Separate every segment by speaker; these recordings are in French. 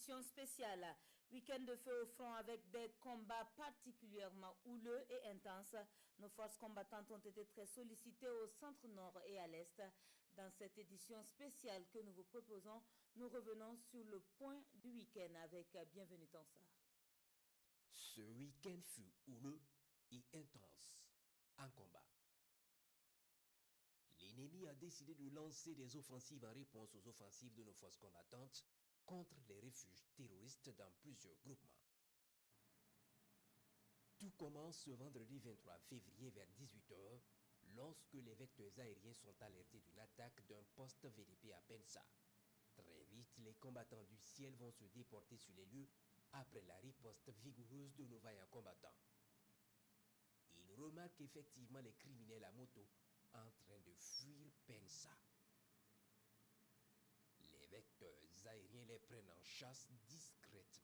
Speaker 1: édition spéciale. Week-end de feu au front avec des combats particulièrement houleux et intenses. Nos forces combattantes ont été très sollicitées au centre-nord et à l'est. Dans cette édition spéciale que nous vous proposons, nous revenons sur le point du week-end avec Bienvenue Tonsar.
Speaker 2: Ce week-end fut houleux et intense en combat. L'ennemi a décidé de lancer des offensives en réponse aux offensives de nos forces combattantes contre les refuges terroristes dans plusieurs groupements. Tout commence ce vendredi 23 février vers 18 h lorsque les vecteurs aériens sont alertés d'une attaque d'un poste VDP à Pensa. Très vite, les combattants du ciel vont se déporter sur les lieux après la riposte vigoureuse de nos vaillants combattants. Ils remarquent effectivement les criminels à moto en train de fuir Pensa. Les vecteurs aériens les prennent en chasse discrètement.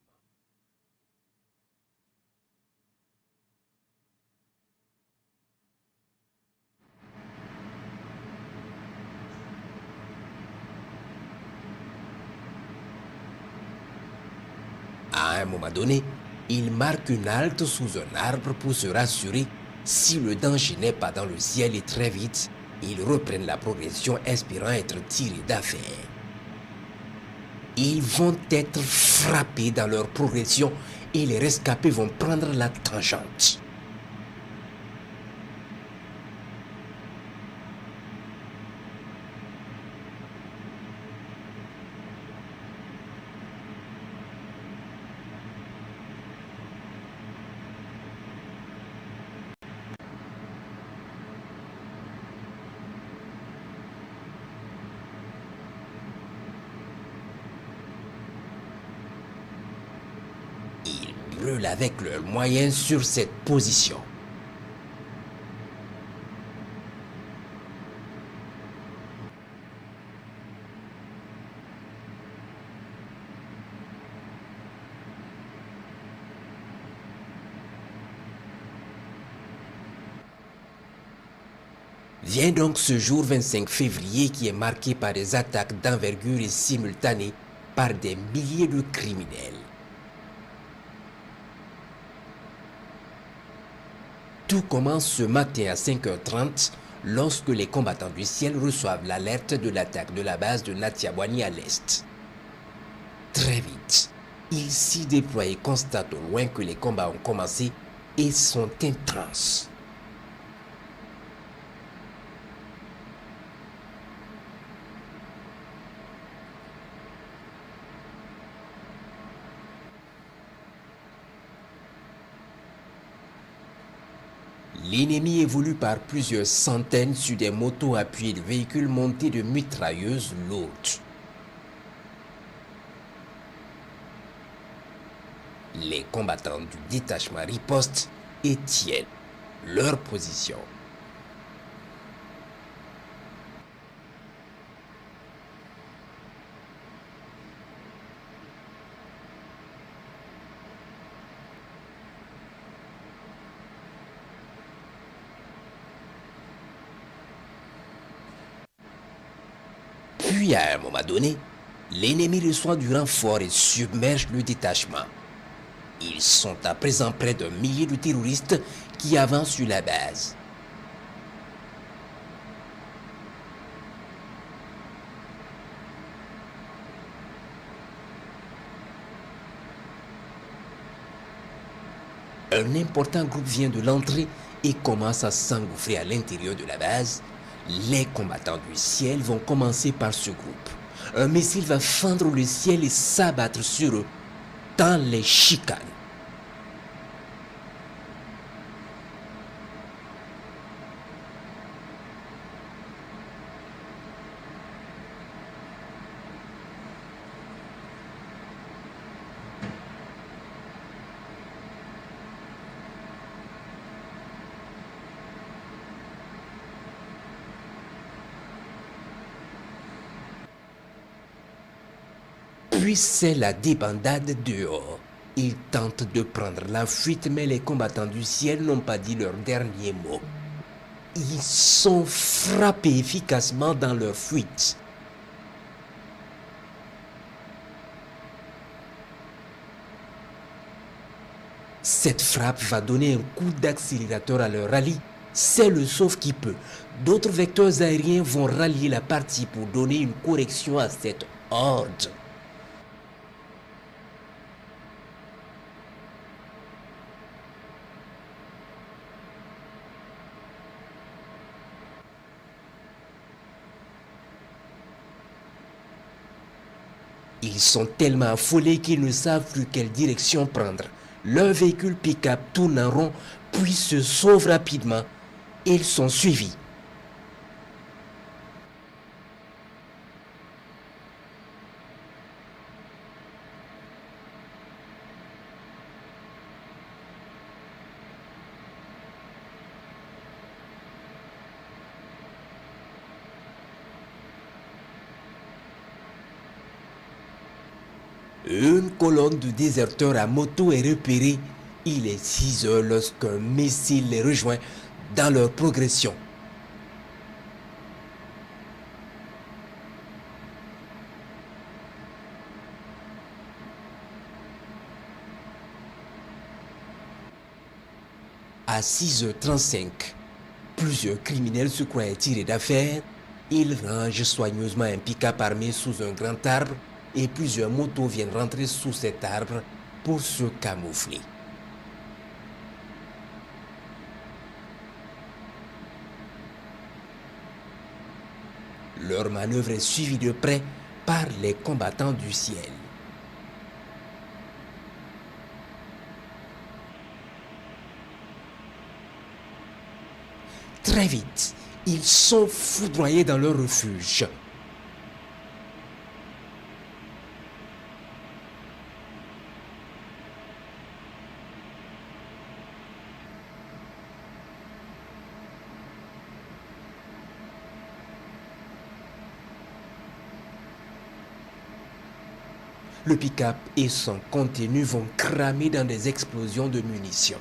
Speaker 2: À un moment donné, ils marquent une halte sous un arbre pour se rassurer si le danger n'est pas dans le ciel et très vite, ils reprennent la progression espérant être tirés d'affaire. Ils vont être frappés dans leur progression et les rescapés vont prendre la tangente. Ils brûlent avec leurs moyens sur cette position. Vient donc ce jour 25 février qui est marqué par des attaques d'envergure et simultanées par des milliers de criminels. Tout commence ce matin à 5 h 30 lorsque les combattants du ciel reçoivent l'alerte de l'attaque de la base de Natiabwani à l'est. Très vite, ils s'y déploient et constatent au loin que les combats ont commencé et sont intenses. L'ennemi évolue par plusieurs centaines sur des motos appuyées de véhicules montés de mitrailleuses lourdes. Les combattants du détachement ripostent et tiennent leur position. Puis à un moment donné, l'ennemi reçoit du renfort et submerge le détachement. Ils sont à présent près d'un millier de terroristes qui avancent sur la base. Un important groupe vient de l'entrée et commence à s'engouffrer à l'intérieur de la base. Les combattants du ciel vont commencer par ce groupe. Un missile va fendre le ciel et s'abattre sur eux dans les chicanes. Puis c'est la débandade dehors. Ils tentent de prendre la fuite, mais les combattants du ciel n'ont pas dit leur dernier mot. Ils sont frappés efficacement dans leur fuite. Cette frappe va donner un coup d'accélérateur à leur rallye. C'est le sauve qui peut. D'autres vecteurs aériens vont rallier la partie pour donner une correction à cette horde. Ils sont tellement affolés qu'ils ne savent plus quelle direction prendre. Leur véhicule pick-up tourne en rond, puis se sauve rapidement. Ils sont suivis. Une colonne de déserteurs à moto est repérée. Il est 6 heures lorsqu'un missile les rejoint dans leur progression. À 6h35, plusieurs criminels se croyaient tirés d'affaire. Ils rangent soigneusement un pick-up armé sous un grand arbre et plusieurs motos viennent rentrer sous cet arbre pour se camoufler. Leur manœuvre est suivie de près par les combattants du ciel. Très vite, ils sont foudroyés dans leur refuge. Le pick-up et son contenu vont cramer dans des explosions de munitions.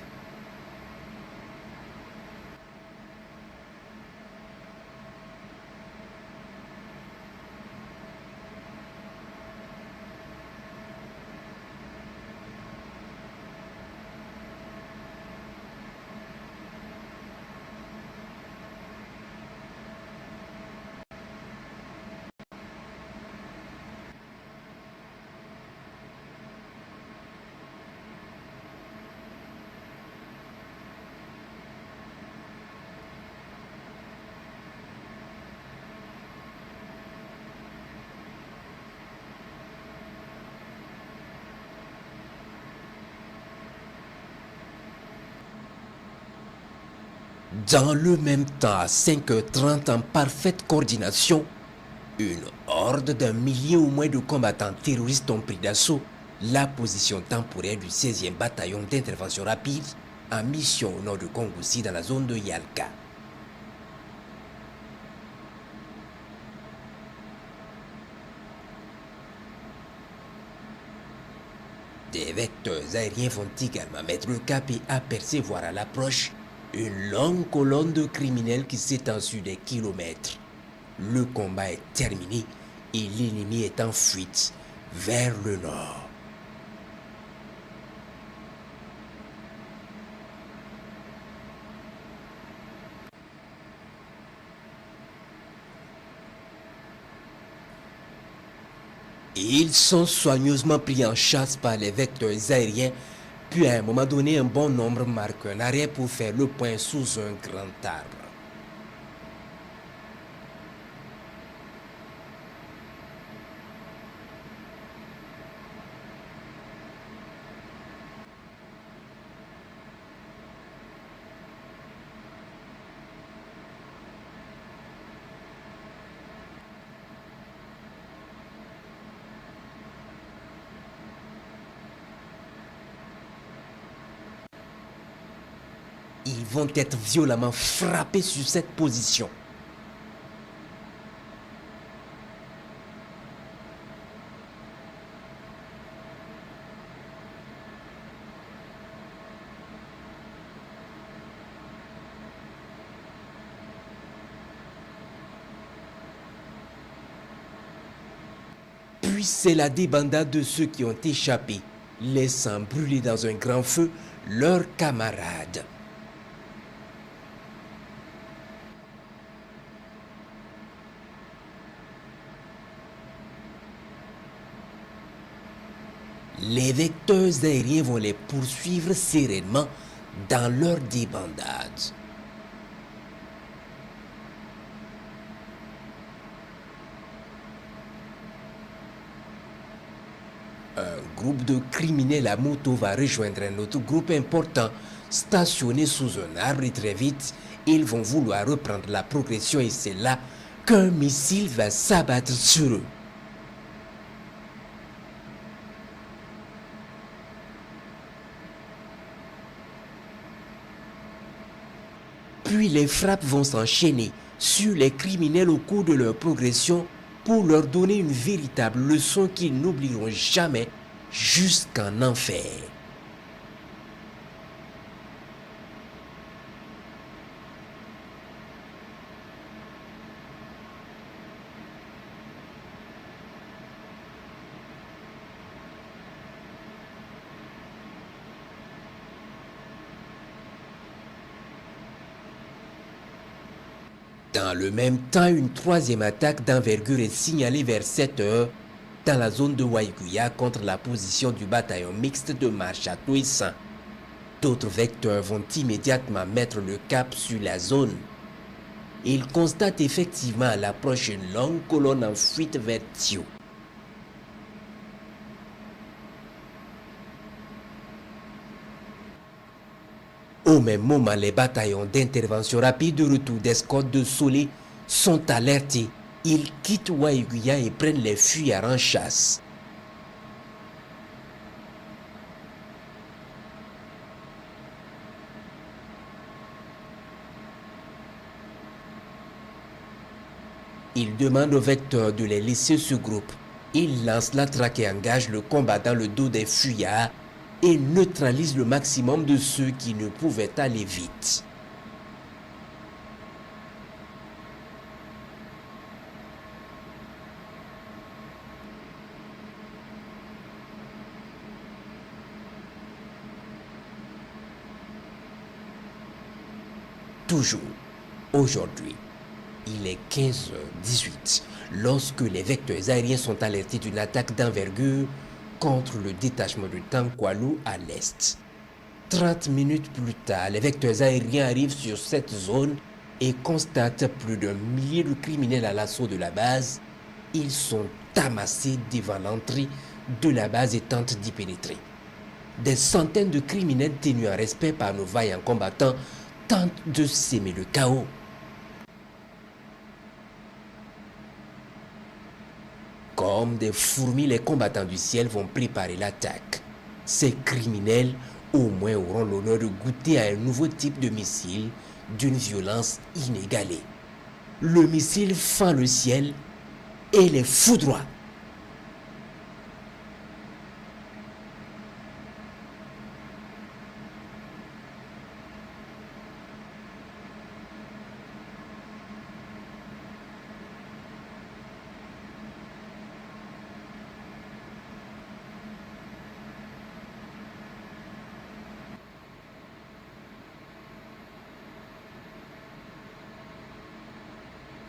Speaker 2: Dans le même temps, à 5h30, en parfaite coordination, une horde d'un millier ou moins de combattants terroristes ont pris d'assaut la position temporaire du 16e bataillon d'intervention rapide en mission au nord de Kongoussi dans la zone de Yalka. Des vecteurs aériens vont également mettre le cap et apercevoir à l'approche une longue colonne de criminels qui s'étend sur des kilomètres. Le combat est terminé et l'ennemi est en fuite vers le nord. Ils sont soigneusement pris en chasse par les vecteurs aériens, puis à un moment donné, un bon nombre marquent un arrêt pour faire le point sous un grand arbre. Ils vont être violemment frappés sur cette position. Puis c'est la débandade de ceux qui ont échappé. Laissant brûler dans un grand feu leurs camarades. Les vecteurs aériens vont les poursuivre sereinement dans leur débandade. Un groupe de criminels à moto va rejoindre un autre groupe important stationné sous un arbre et très vite, ils vont vouloir reprendre la progression et c'est là qu'un missile va s'abattre sur eux. Puis les frappes vont s'enchaîner sur les criminels au cours de leur progression pour leur donner une véritable leçon qu'ils n'oublieront jamais jusqu'en enfer. Dans le même temps, une troisième attaque d'envergure est signalée vers 7 heures dans la zone de Waiguya contre la position du bataillon mixte de marche à Touissan. D'autres vecteurs vont immédiatement mettre le cap sur la zone. Ils constatent effectivement à l'approche une longue colonne en fuite vers Thio. Au même moment, les bataillons d'intervention rapide de retour d'escorte de Solé sont alertés. Ils quittent Waiguya et prennent les fuyards en chasse. Ils demandent au vecteur de les laisser ce groupe. Ils lancent la traque et engagent le combat dans le dos des fuyards et neutralise le maximum de ceux qui ne pouvaient aller vite. Toujours, aujourd'hui, il est 15h18 lorsque les vecteurs aériens sont alertés d'une attaque d'envergure contre le détachement de Tankwalou à l'est. 30 minutes plus tard, les vecteurs aériens arrivent sur cette zone et constatent plus d'1 millier de criminels à l'assaut de la base. Ils sont amassés devant l'entrée de la base et tentent d'y pénétrer. Des centaines de criminels tenus en respect par nos vaillants combattants tentent de s'aimer le chaos. Comme des fourmis, les combattants du ciel vont préparer l'attaque. Ces criminels, au moins, auront l'honneur de goûter à un nouveau type de missile d'une violence inégalée. Le missile fend le ciel et les foudroie.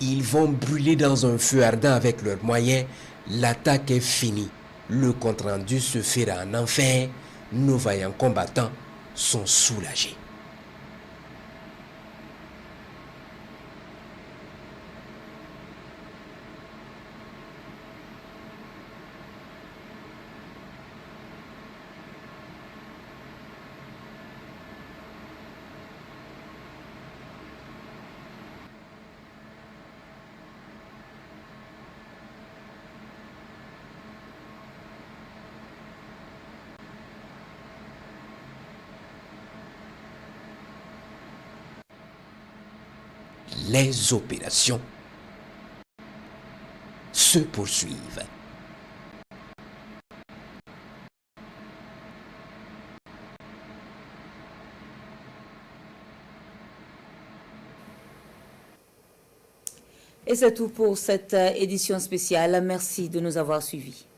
Speaker 2: Ils vont brûler dans un feu ardent avec leurs moyens. L'attaque est finie. Le compte-rendu se fera en enfer. Nos vaillants combattants sont soulagés. Les opérations se poursuivent.
Speaker 1: Et c'est tout pour cette édition spéciale. Merci de nous avoir suivis.